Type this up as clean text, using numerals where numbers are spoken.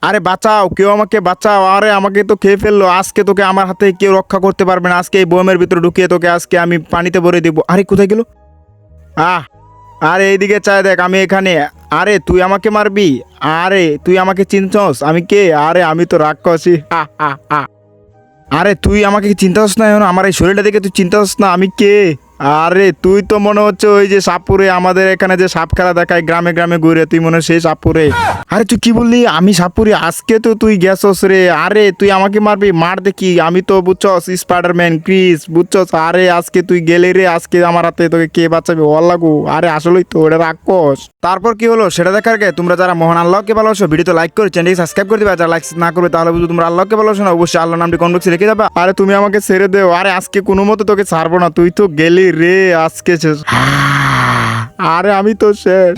আরে বাঁচাও, কেউ আমাকে বাঁচাও, আরে আমাকে তো খেয়ে ফেললো, আজকে তোকে আমার হাতে কেউ রক্ষা করতে পারবে না, আজকে এই বোমের ভিতরে ঢুকিয়ে তোকে আজকে আমি পানিতে ভরে দিব। আরে কোথায় গেল? আহ আরে এইদিকে চাই দেখ, আমি এখানে। আরে তুই আমাকে মারবি? আরে তুই আমাকে চিনছস আমি কে? আরে আমি তো রাক্ষসী। আরে তুই আমাকে কি চিন্তাস না এখন? আমার এই শরীরটা দেখে তুই চিন্তাস না আমি কে? আরে তুই তো মনে হচ্ছে ওই যে সাপুরে, আমাদের এখানে যে সাপ খেলা দেখায় গ্রামে গ্রামে ঘুরে, তুই মনে হয় সেই সাপুরে। আরে তুই কি বললি? আমি সাপুরে? আজকে তো তুই গেছস রে। আরে তুই আমাকে মারবি? মার দেখি, আমি তো বুঝছস স্পাইডারম্যান ক্রিস, বুঝছস? আরে আজকে তুই গেলে রে, আজকে আমার হাতে তোকে কে বাঁচাবে? লাগু। আরে আসলেই তো ওটা রাক্ষস। তারপর কি হলো সেটা দেখার আগে তোমরা যারা মহান আল্লাহকে ভালোবাসো ভিডিওতে লাইক করে চ্যানেলকে সাবস্ক্রাইব করে দিবা। যারা লাইক না করবে তাহলে বুঝো তোমরা আল্লাহকে ভালোবাসো না। অবশ্যই আল্লাহ নামটি কমেন্ট বক্সে লিখে যাবা। আরে তুমি আমাকে ছেড়ে দেও। আরে আজকে কোনো মতো তোকে ছাড়বো না, তুই তো গেলি রে, আজকে শেষ। আরে আমি তো শেষ।